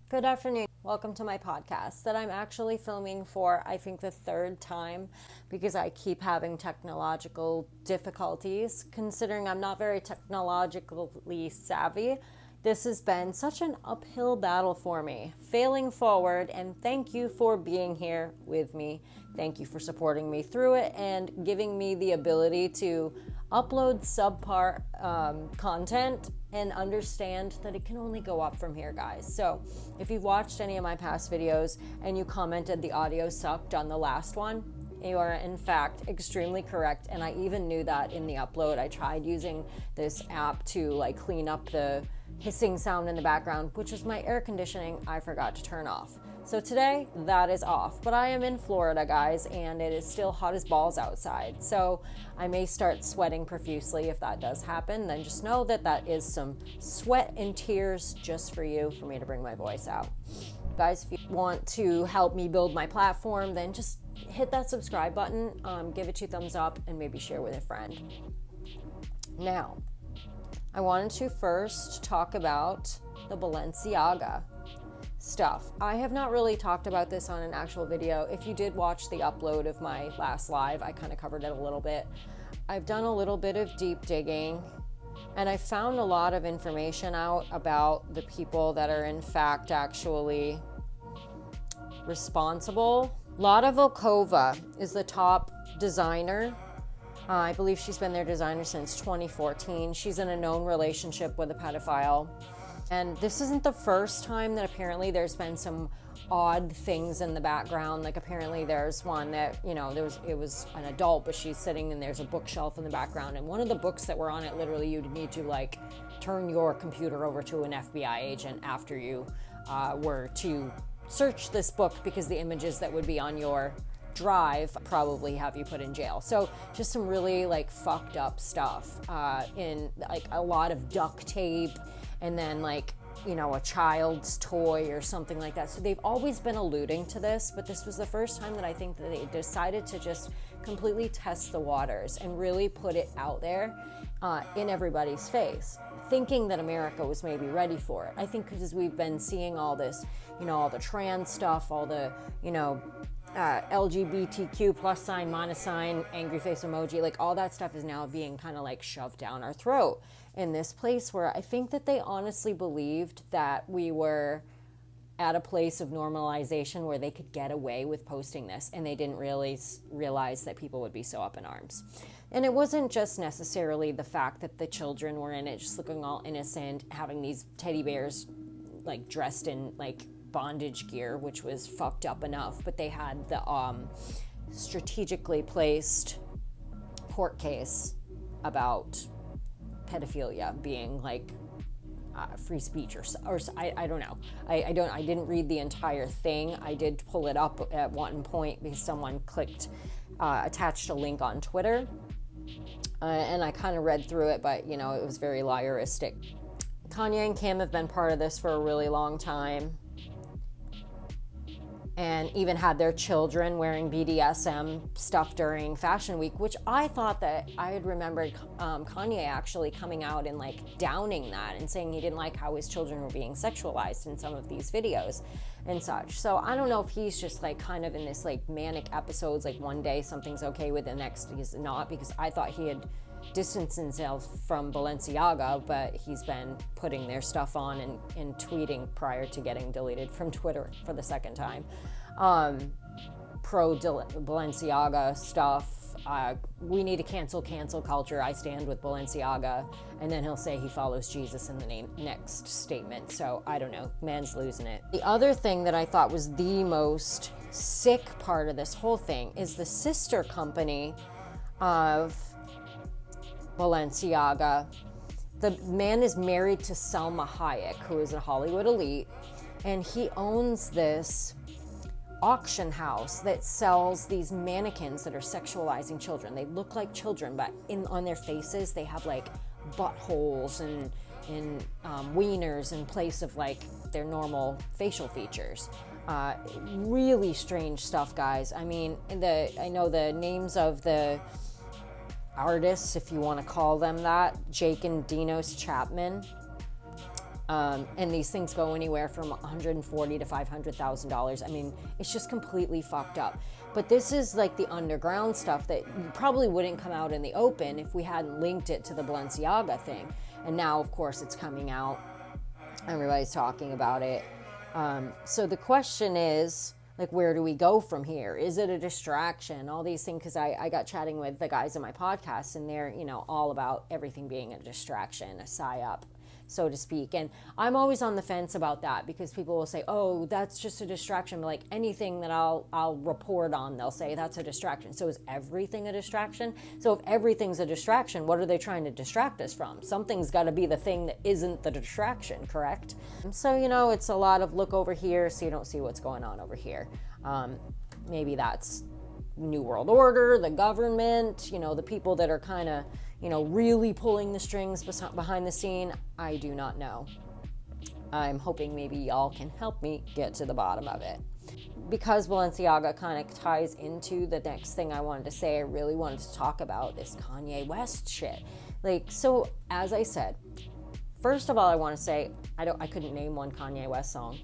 Good afternoon. Welcome to my podcast that I'm actually filming for, I think, the third time because I keep having technological difficulties. Considering I'm not very technologically savvy, this has been such an uphill battle for me, failing forward, and thank you for being here with me. Thank you for supporting me through it and giving me the ability to upload subpar content and understand that it can only go up from here, guys. So if you've watched any of my past videos and you commented the audio sucked on the last one, you are in fact extremely correct, and I even knew that in the upload. I tried using this app to clean up the hissing sound in the background, which is my air conditioning I forgot to turn off. So today that is off, but I am in Florida, guys, and it is still hot as balls outside. So I may start sweating profusely. If that does happen, then just know that that is some sweat and tears just for you, for me to bring my voice out. Guys, if you want to help me build my platform, then just hit that subscribe button, give it 2 thumbs up, and maybe share with a friend. Now, I wanted to first talk about the Balenciaga stuff. I have not really talked about this on an actual video. If you did watch the upload of my last live, I kind of covered it a little bit. I've done a little bit of deep digging, and I found a lot of information out about the people that are in fact actually responsible. Lada Volkova is the top designer. I believe she's been their designer since 2014. She's in a known relationship with a pedophile. And this isn't the first time that apparently there's been some odd things in the background. Like apparently there's one that, it was an adult, but she's sitting and there's a bookshelf in the background. And one of the books that were on it, literally you'd need to turn your computer over to an FBI agent after you were to search this book, because the images that would be on your drive probably have you put in jail. So just some really fucked up stuff in a lot of duct tape, and then a child's toy or something like that. So they've always been alluding to this, but this was the first time that I think that they decided to just completely test the waters and really put it out there in everybody's face, thinking that America was maybe ready for it. I think because we've been seeing all this, all the trans stuff, all the, LGBTQ plus sign, minus sign, angry face emoji, all that stuff is now being kind of shoved down our throat in this place where I think that they honestly believed that we were at a place of normalization where they could get away with posting this, and they didn't really realize that people would be so up in arms. And it wasn't just necessarily the fact that the children were in it just looking all innocent, having these teddy bears dressed in bondage gear, which was fucked up enough, but they had the strategically placed court case about pedophilia being free speech or I don't know. I didn't read the entire thing. I did pull it up at one point because someone attached a link on Twitter, and I kind of read through it, but it was very liaristic. Kanye and Kim have been part of this for a really long time, and even had their children wearing BDSM stuff during Fashion Week, which I thought that I had remembered Kanye actually coming out and downing that and saying he didn't like how his children were being sexualized in some of these videos and such. So I don't know if he's just kind of in this manic episodes, one day something's okay with the next he's not, because I thought he had distanced himself from Balenciaga, but he's been putting their stuff on and tweeting prior to getting deleted from Twitter for the second time. Pro Balenciaga stuff. We need to cancel culture. I stand with Balenciaga. And then he'll say he follows Jesus in the next statement. So I don't know. Man's losing it. The other thing that I thought was the most sick part of this whole thing is the sister company of Balenciaga. The man is married to Selma Hayek, who is a Hollywood elite, and he owns this auction house that sells these mannequins that are sexualizing children. They look like children, but on their faces they have buttholes and wieners in place of their normal facial features. Really strange stuff, guys. I mean, I know the names of the artists, if you want to call them that, Jake and Dinos Chapman. And these things go anywhere from $140,000 to $500,000. I mean, it's just completely fucked up. But this is like the underground stuff that probably wouldn't come out in the open if we hadn't linked it to the Balenciaga thing. And now, of course, it's coming out. Everybody's talking about it. So the question is, like, where do we go from here? Is it a distraction? All these things, because I got chatting with the guys in my podcast, and they're, all about everything being a distraction, a psyop, so to speak. And I'm always on the fence about that, because people will say, oh, that's just a distraction. But like anything that I'll report on, they'll say that's a distraction. So is everything a distraction? So if everything's a distraction, what are they trying to distract us from? Something's got to be the thing that isn't the distraction, correct? So, it's a lot of look over here so you don't see what's going on over here. Maybe that's New World Order, the government, the people that are kind of, really pulling the strings behind the scene. I do not know. I'm hoping maybe y'all can help me get to the bottom of it. Because Balenciaga kind of ties into the next thing I wanted to say, I really wanted to talk about this Kanye West shit. So as I said, first of all, I want to say, I couldn't name one Kanye West song.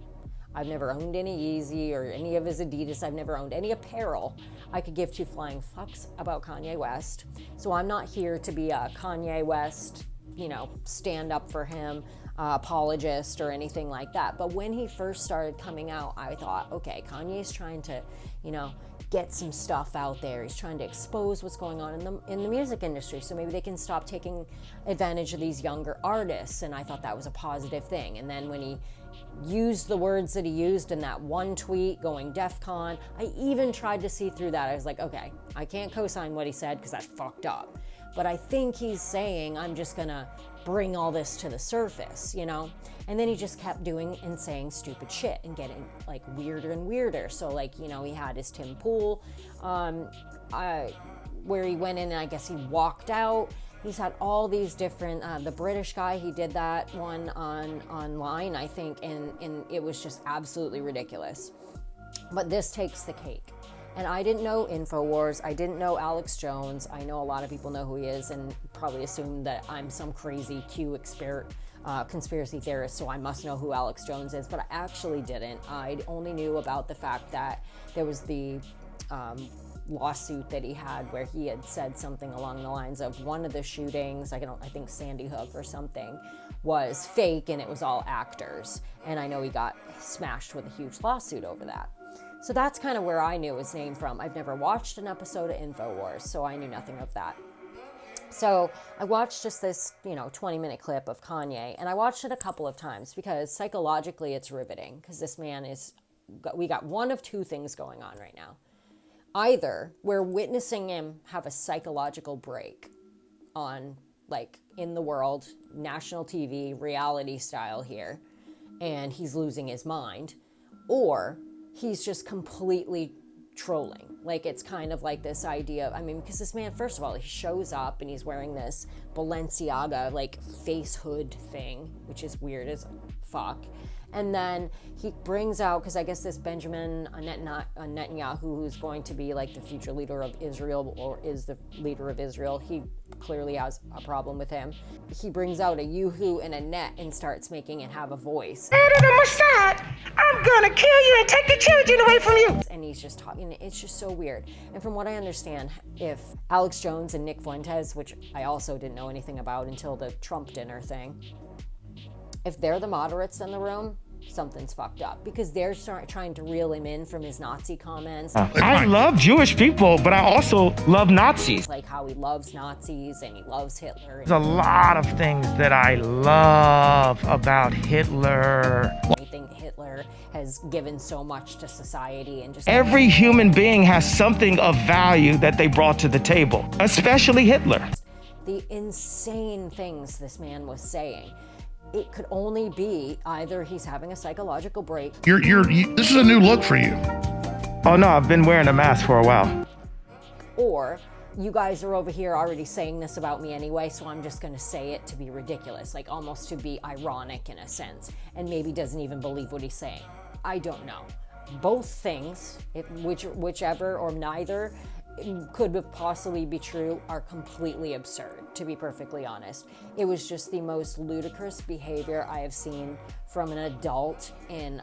I've never owned any Yeezy or any of his Adidas. I've never owned any apparel. I could give two flying fucks about Kanye West. So I'm not here to be a Kanye West, stand up for him, apologist or anything like that. But when he first started coming out, I thought, okay, Kanye's trying to, get some stuff out there. He's trying to expose what's going on in the music industry, so maybe they can stop taking advantage of these younger artists. And I thought that was a positive thing. And then when he used the words that he used in that one tweet going DEFCON, I even tried to see through that. I was like, okay, I can't co-sign what he said because that's fucked up. But I think he's saying, I'm just gonna bring all this to the surface, And then he just kept doing and saying stupid shit and getting like weirder and weirder. So he had his Tim Pool, where he went in and I guess he walked out. He's had all these different, the British guy, he did that one online, I think, and it was just absolutely ridiculous. But this takes the cake. And I didn't know InfoWars, I didn't know Alex Jones. I know a lot of people know who he is and probably assume that I'm some crazy conspiracy theorist, so I must know who Alex Jones is, but I actually didn't. I only knew about the fact that there was the lawsuit that he had where he had said something along the lines of one of the shootings, I think Sandy Hook or something, was fake and it was all actors. And I know he got smashed with a huge lawsuit over that. So that's kind of where I knew his name from. I've never watched an episode of InfoWars, so I knew nothing of that. So I watched just this, 20-minute clip of Kanye, and I watched it a couple of times because psychologically it's riveting, because this man we got one of two things going on right now. Either we're witnessing him have a psychological break on, in the world, national TV, reality style here, and he's losing his mind, or he's just completely trolling. It's kind of like this idea of, because this man, first of all, he shows up and he's wearing this Balenciaga face hood thing, which is weird as fuck. And then he brings out, because I guess this Benjamin Netanyahu, who's going to be the future leader of Israel, or is the leader of Israel, he clearly has a problem with him. He brings out a yoo-hoo and a net and starts making it have a voice. I'm gonna kill you and take the children away from you. And he's just talking, it's just so weird. And from what I understand, if Alex Jones and Nick Fuentes, which I also didn't know anything about until the Trump dinner thing, if they're the moderates in the room, something's fucked up, because they're trying to reel him in from his Nazi comments. I love Jewish people, but I also love Nazis. Like how he loves Nazis and he loves Hitler. There's a lot of things that I love about Hitler. I think Hitler has given so much to society, and just every human being has something of value that they brought to the table, especially Hitler. The insane things this man was saying. It could only be either he's having a psychological break. This is a new look for you. Oh no, I've been wearing a mask for a while. Or you guys are over here already saying this about me anyway, so I'm just gonna say it to be ridiculous, almost to be ironic in a sense, and maybe doesn't even believe what he's saying. I don't know. Both things, whichever or neither, could have possibly be true are completely absurd, to be perfectly honest. It was just the most ludicrous behavior I have seen from an adult in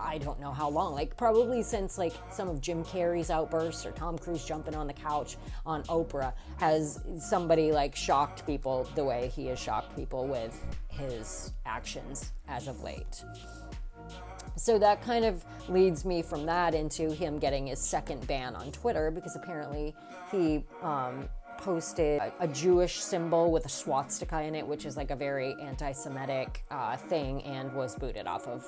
I don't know how long, like probably since like some of Jim Carrey's outbursts or Tom Cruise jumping on the couch on Oprah has somebody like shocked people the way he has shocked people with his actions as of late. So that kind of leads me from that into him getting his second ban on Twitter, because apparently he posted a Jewish symbol with a swastika in it, which is like a very anti-Semitic thing, and was booted off of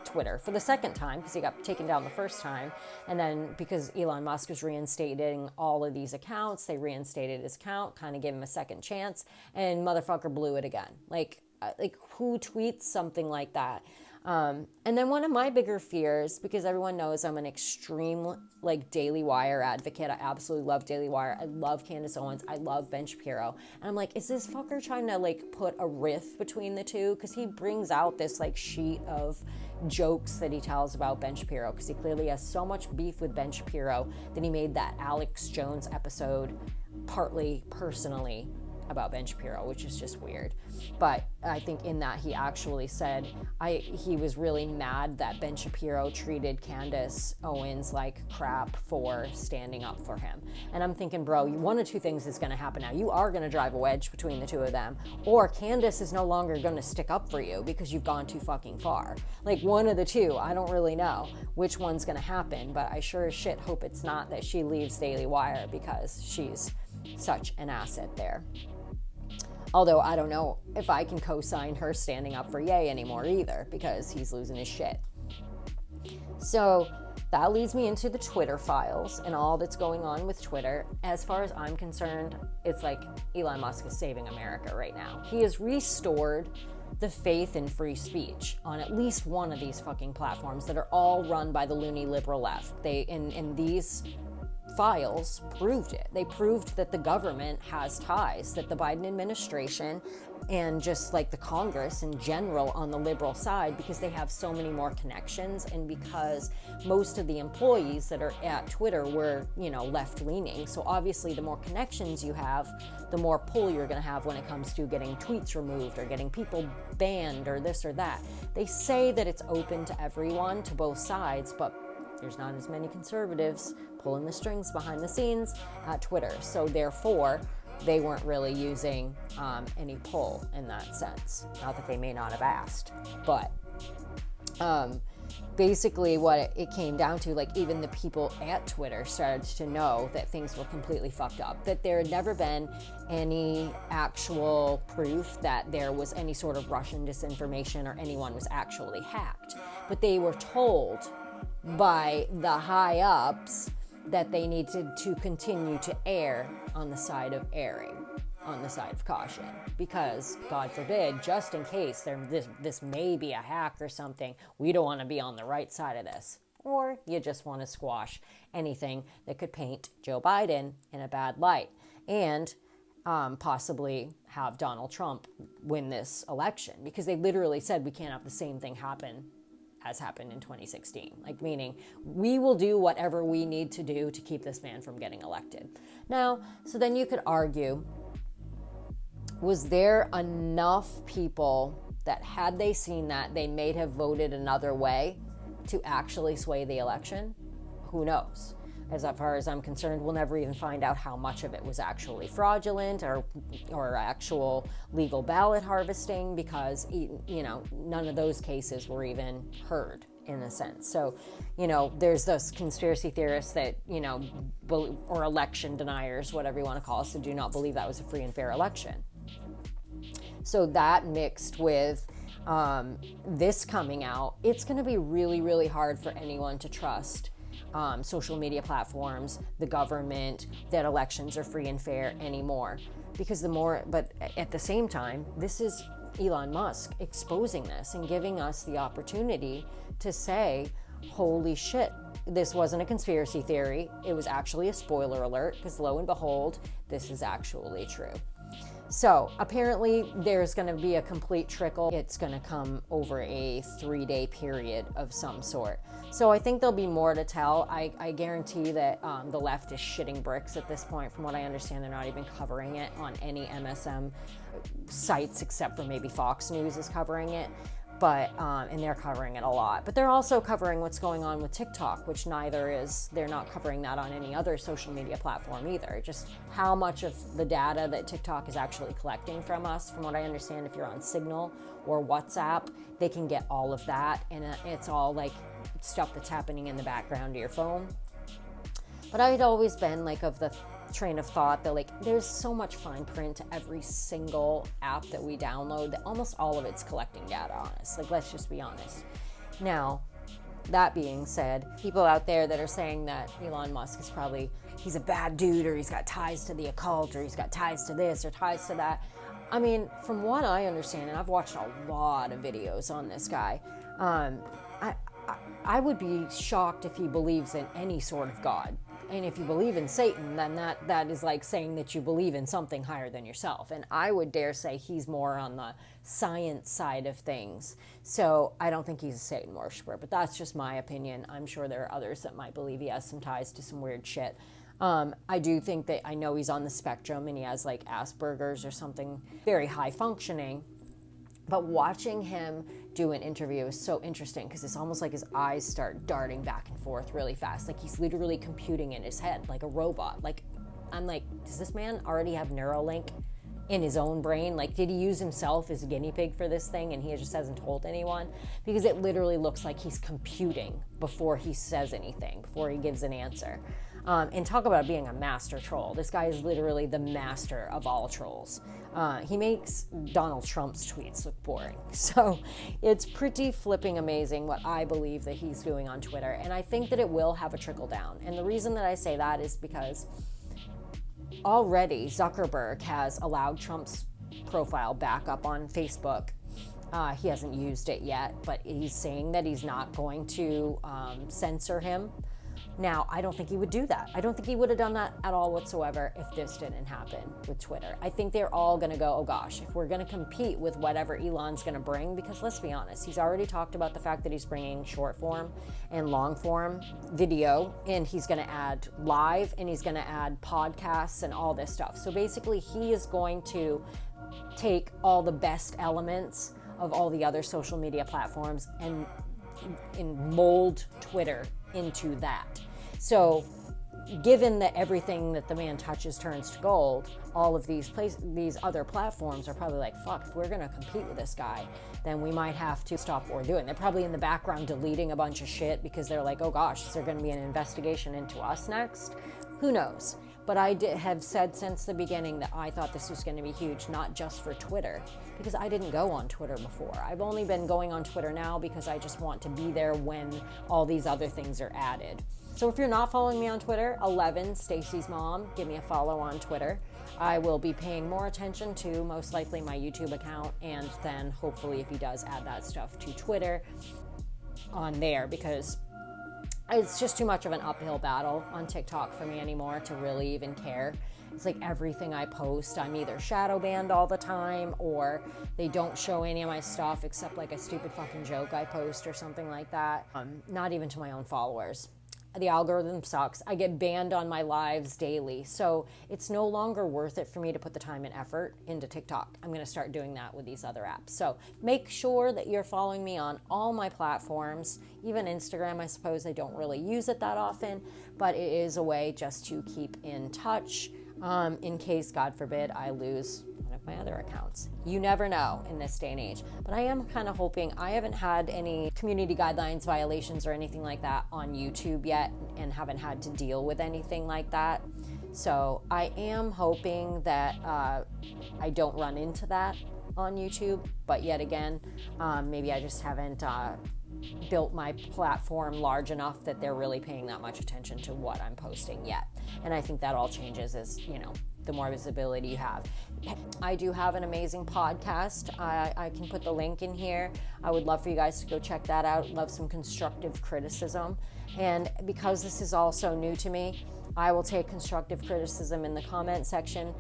Twitter for the second time because he got taken down the first time. And then because Elon Musk is reinstating all of these accounts, they reinstated his account, kind of gave him a second chance, and motherfucker blew it again. Like who tweets something like that? And then one of my bigger fears, because everyone knows I'm an extreme like Daily Wire advocate. I absolutely love Daily Wire. I love Candace Owens. I love Ben Shapiro. And I'm like, is this fucker trying to like put a rift between the two? Because he brings out this like sheet of jokes that he tells about Ben Shapiro, because he clearly has so much beef with Ben Shapiro that he made that Alex Jones episode partly personally about Ben Shapiro, which is just weird. But I think in that he actually said he was really mad that Ben Shapiro treated Candace Owens like crap for standing up for him. And I'm thinking, bro, one of two things is going to happen now. You are going to drive a wedge between the two of them, or Candace is no longer going to stick up for you because you've gone too fucking far. Like one of the two. I don't really know which one's going to happen, but I sure as shit hope it's not that she leaves Daily Wire because she's such an asset there. Although I don't know if I can co-sign her standing up for Ye anymore either, because he's losing his shit. So that leads me into the Twitter files and all that's going on with Twitter. As far as I'm concerned, it's like Elon Musk is saving America right now. He has restored the faith in free speech on at least one of these fucking platforms that are all run by the loony liberal left. They in these files proved it. They proved that the government has ties, that the Biden administration and just like the Congress in general on the liberal side, because they have so many more connections, and because most of the employees that are at Twitter were, left-leaning. So obviously the more connections you have, the more pull you're going to have when it comes to getting tweets removed or getting people banned or this or that. They say that it's open to everyone, to both sides, but there's not as many conservatives pulling the strings behind the scenes at Twitter. So therefore, they weren't really using any pull in that sense. Not that they may not have asked, but basically what it came down to, like even the people at Twitter started to know that things were completely fucked up, that there had never been any actual proof that there was any sort of Russian disinformation or anyone was actually hacked. But they were told by the high ups that they needed to continue to err on the side of erring, on the side of caution, because God forbid, just in case this may be a hack or something, we don't want to be on the right side of this. Or you just want to squash anything that could paint Joe Biden in a bad light and possibly have Donald Trump win this election, because they literally said we can't have the same thing happen as happened in 2016. Like, meaning we will do whatever we need to do to keep this man from getting elected. Now, so then you could argue, was there enough people that had they seen that, they may have voted another way to actually sway the election? Who knows? As far as I'm concerned, we'll never even find out how much of it was actually fraudulent or actual legal ballot harvesting, because, none of those cases were even heard in a sense. So, there's those conspiracy theorists that, or election deniers, whatever you want to call us, that do not believe that was a free and fair election. So that mixed with this coming out, it's going to be really, really hard for anyone to trust social media platforms, the government, that elections are free and fair anymore. Because but at the same time, this is Elon Musk exposing this and giving us the opportunity to say, holy shit, this wasn't a conspiracy theory. It was actually a spoiler alert, because lo and behold, this is actually true. So apparently there's going to be a complete trickle. It's going to come over a 3-day period of some sort. So I think there'll be more to tell. I guarantee that the left is shitting bricks at this point. From what I understand, they're not even covering it on any MSM sites except for maybe Fox News is covering it. But, and they're covering it a lot. But they're also covering what's going on with TikTok, which they're not covering that on any other social media platform either. Just how much of the data that TikTok is actually collecting from us. From what I understand, if you're on Signal or WhatsApp, they can get all of that. And it's all like stuff that's happening in the background of your phone. But I'd always been like of the train of thought that like there's so much fine print to every single app that we download that almost all of it's collecting data on us. Like, let's just be honest. Now, that being said, people out there that are saying that Elon Musk is he's a bad dude, or he's got ties to the occult, or he's got ties to this or ties to that. I mean, from what I understand, and I've watched a lot of videos on this guy, I would be shocked if he believes in any sort of God. And if you believe in Satan, then that is like saying that you believe in something higher than yourself. And I would dare say he's more on the science side of things. So I don't think he's a Satan worshiper, but that's just my opinion. I'm sure there are others that might believe he has some ties to some weird shit. I do think that I know he's on the spectrum and he has like Asperger's or something, very high functioning. But watching him do an interview is so interesting because it's almost like his eyes start darting back and forth really fast. Like he's literally computing in his head like a robot. Like, I'm like, does this man already have Neuralink in his own brain? Like, did he use himself as a guinea pig for this thing and he just hasn't told anyone? Because it literally looks like he's computing before he says anything, before he gives an answer. And talk about being a master troll. This guy is literally the master of all trolls. He makes Donald Trump's tweets look boring. So it's pretty flipping amazing what I believe that he's doing on Twitter. And I think that it will have a trickle down. And the reason that I say that is because already Zuckerberg has allowed Trump's profile back up on Facebook. He hasn't used it yet, but he's saying that he's not going to censor him. Now, I don't think he would do that. I don't think he would have done that at all whatsoever if this didn't happen with Twitter. I think they're all going to go, oh gosh, if we're going to compete with whatever Elon's going to bring, because let's be honest, he's already talked about the fact that he's bringing short form and long form video, and he's going to add live, and he's going to add podcasts and all this stuff. So basically, he is going to take all the best elements of all the other social media platforms and mold Twitter into that. So given that everything that the man touches turns to gold, all of these other platforms are probably like, fuck, if we're going to compete with this guy, then we might have to stop what we're doing. They're probably in the background deleting a bunch of shit because they're like, oh gosh, is there going to be an investigation into us next? Who knows? But I have said since the beginning that I thought this was going to be huge, not just for Twitter, because I didn't go on Twitter before. I've only been going on Twitter now because I just want to be there when all these other things are added. So if you're not following me on Twitter, 11 Stacy's mom, give me a follow on Twitter. I will be paying more attention to most likely my YouTube account, and then hopefully if he does add that stuff to Twitter on there, because it's just too much of an uphill battle on TikTok for me anymore to really even care. It's like everything I post, I'm either shadow banned all the time, or they don't show any of my stuff except like a stupid fucking joke I post or something like that. Not even to my own followers. The algorithm sucks. I get banned on my lives daily. So it's no longer worth it for me to put the time and effort into TikTok. I'm going to start doing that with these other apps. So make sure that you're following me on all my platforms, even Instagram. I suppose I don't really use it that often, but it is a way just to keep in touch in case, God forbid, I lose one of my other accounts. You never know in this day and age. But I am kind of hoping, I haven't had any community guidelines violations or anything like that on YouTube yet, and haven't had to deal with anything like that. So I am hoping that I don't run into that on YouTube. But yet again, maybe I just haven't built my platform large enough that they're really paying that much attention to what I'm posting yet. And I think that all changes as, the more visibility you have. I do have an amazing podcast. I can put the link in here. I would love for you guys to go check that out. Love some constructive criticism. And because this is all so new to me, I will take constructive criticism in the comment section.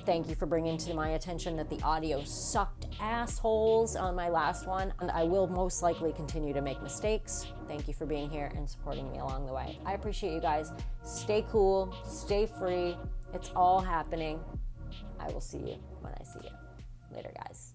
Thank you for bringing to my attention that the audio sucked assholes on my last one, and I will most likely continue to make mistakes. Thank you for being here and supporting me along the way. I appreciate you guys. Stay cool, stay free. It's all happening. I will see you when I see you. Later, guys.